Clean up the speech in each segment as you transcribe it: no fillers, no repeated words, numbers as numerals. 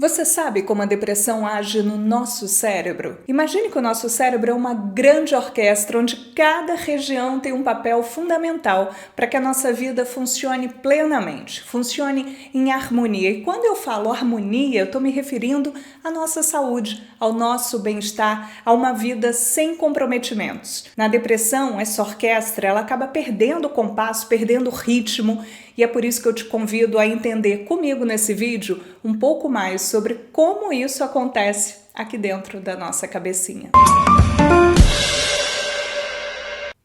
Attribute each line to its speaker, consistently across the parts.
Speaker 1: Você sabe como a depressão age no nosso cérebro? Imagine que o nosso cérebro é uma grande orquestra onde cada região tem um papel fundamental para que a nossa vida funcione plenamente, funcione em harmonia. E quando eu falo harmonia, eu estou me referindo à nossa saúde, ao nosso bem-estar, a uma vida sem comprometimentos. Na depressão, essa orquestra ela acaba perdendo o compasso, perdendo o ritmo, e é por isso que eu te convido a entender comigo nesse vídeo um pouco mais sobre como isso acontece aqui dentro da nossa cabecinha.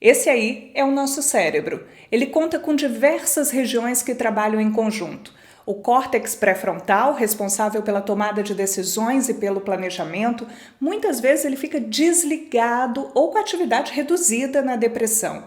Speaker 1: Esse aí é o nosso cérebro. Ele conta com diversas regiões que trabalham em conjunto. O córtex pré-frontal, responsável pela tomada de decisões e pelo planejamento, muitas vezes ele fica desligado ou com atividade reduzida na depressão.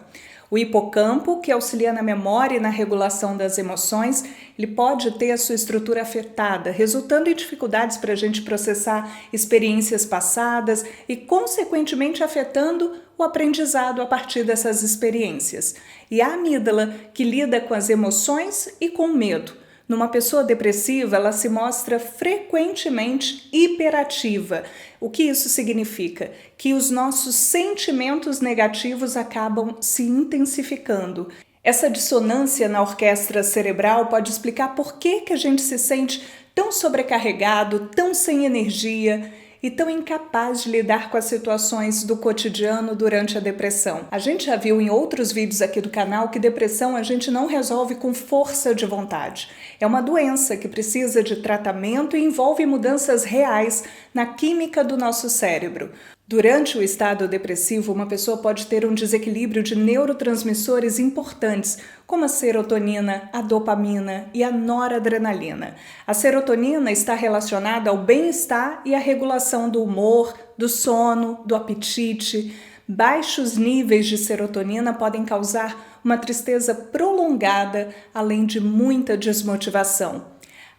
Speaker 1: O hipocampo, que auxilia na memória e na regulação das emoções, ele pode ter a sua estrutura afetada, resultando em dificuldades para a gente processar experiências passadas e, consequentemente, afetando o aprendizado a partir dessas experiências. E a amígdala, que lida com as emoções e com o medo. Numa pessoa depressiva, ela se mostra frequentemente hiperativa. O que isso significa? Que os nossos sentimentos negativos acabam se intensificando. Essa dissonância na orquestra cerebral pode explicar por que a gente se sente tão sobrecarregado, tão sem energia e tão incapaz de lidar com as situações do cotidiano durante a depressão. A gente já viu em outros vídeos aqui do canal que depressão a gente não resolve com força de vontade. É uma doença que precisa de tratamento e envolve mudanças reais na química do nosso cérebro. Durante o estado depressivo, uma pessoa pode ter um desequilíbrio de neurotransmissores importantes, como a serotonina, a dopamina e a noradrenalina. A serotonina está relacionada ao bem-estar e à regulação do humor, do sono, do apetite. Baixos níveis de serotonina podem causar uma tristeza prolongada, além de muita desmotivação.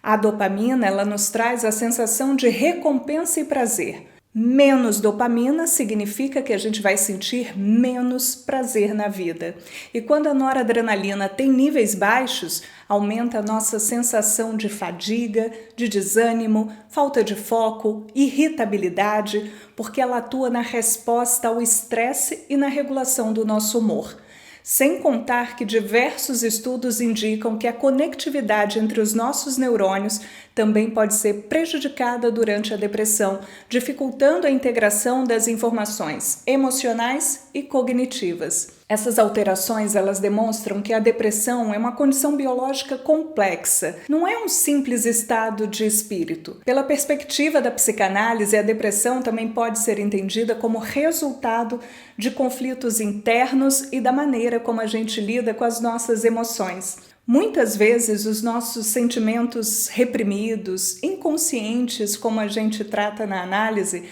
Speaker 1: A dopamina, ela nos traz a sensação de recompensa e prazer. Menos dopamina significa que a gente vai sentir menos prazer na vida. E quando a noradrenalina tem níveis baixos, aumenta a nossa sensação de fadiga, de desânimo, falta de foco, irritabilidade, porque ela atua na resposta ao estresse e na regulação do nosso humor. Sem contar que diversos estudos indicam que a conectividade entre os nossos neurônios também pode ser prejudicada durante a depressão, dificultando a integração das informações emocionais e cognitivas. Essas alterações, elas demonstram que a depressão é uma condição biológica complexa, não é um simples estado de espírito. Pela perspectiva da psicanálise, a depressão também pode ser entendida como resultado de conflitos internos e da maneira como a gente lida com as nossas emoções. Muitas vezes os nossos sentimentos reprimidos, inconscientes, como a gente trata na análise,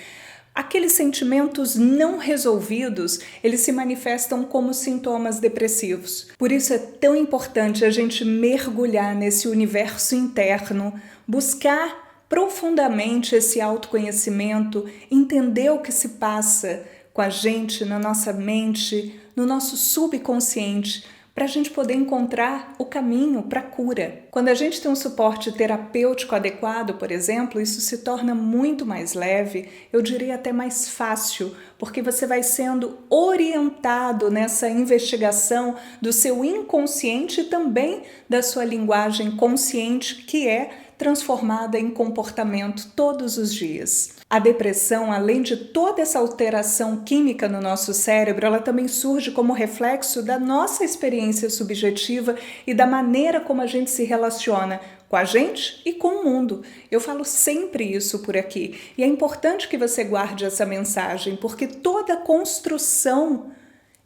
Speaker 1: aqueles sentimentos não resolvidos, eles se manifestam como sintomas depressivos. Por isso é tão importante a gente mergulhar nesse universo interno, buscar profundamente esse autoconhecimento, entender o que se passa com a gente, na nossa mente, no nosso subconsciente, para a gente poder encontrar o caminho para a cura. Quando a gente tem um suporte terapêutico adequado, por exemplo, isso se torna muito mais leve, eu diria até mais fácil, porque você vai sendo orientado nessa investigação do seu inconsciente e também da sua linguagem consciente, que é transformada em comportamento todos os dias. A depressão, além de toda essa alteração química no nosso cérebro, ela também surge como reflexo da nossa experiência subjetiva e da maneira como a gente se relaciona com a gente e com o mundo. Eu falo sempre isso por aqui e é importante que você guarde essa mensagem, porque toda construção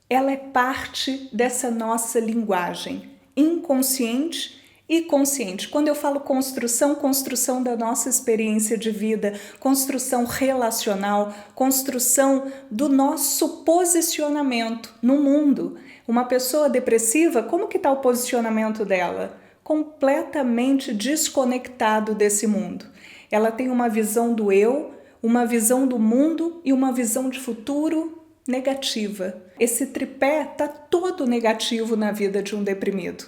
Speaker 1: ela é parte dessa nossa linguagem inconsciente e consciente. Quando eu falo construção, construção da nossa experiência de vida, construção relacional, construção do nosso posicionamento no mundo. Uma pessoa depressiva, como que está o posicionamento dela? Completamente desconectado desse mundo. Ela tem uma visão do eu, uma visão do mundo e uma visão de futuro negativa. Esse tripé está todo negativo na vida de um deprimido.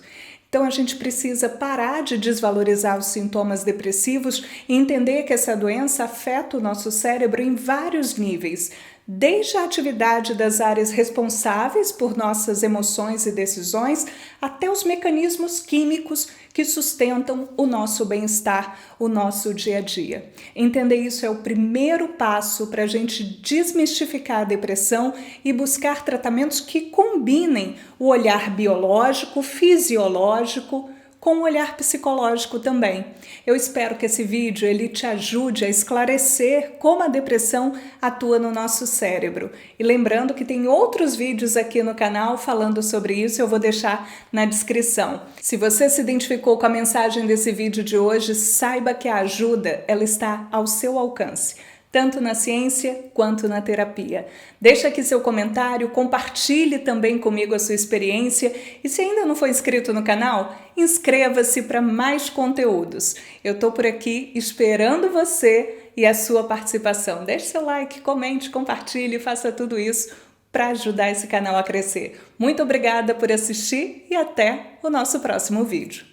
Speaker 1: Então a gente precisa parar de desvalorizar os sintomas depressivos e entender que essa doença afeta o nosso cérebro em vários níveis, desde a atividade das áreas responsáveis por nossas emoções e decisões, até os mecanismos químicos que sustentam o nosso bem-estar, o nosso dia a dia. Entender isso é o primeiro passo para a gente desmistificar a depressão e buscar tratamentos que combinem o olhar biológico, fisiológico, com um olhar psicológico também. Eu espero que esse vídeo ele te ajude a esclarecer como a depressão atua no nosso cérebro. E lembrando que tem outros vídeos aqui no canal falando sobre isso, eu vou deixar na descrição. Se você se identificou com a mensagem desse vídeo de hoje, saiba que a ajuda ela está ao seu alcance, tanto na ciência quanto na terapia. Deixa aqui seu comentário, compartilhe também comigo a sua experiência e se ainda não for inscrito no canal, inscreva-se para mais conteúdos. Eu estou por aqui esperando você e a sua participação. Deixe seu like, comente, compartilhe, faça tudo isso para ajudar esse canal a crescer. Muito obrigada por assistir e até o nosso próximo vídeo.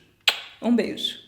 Speaker 1: Um beijo!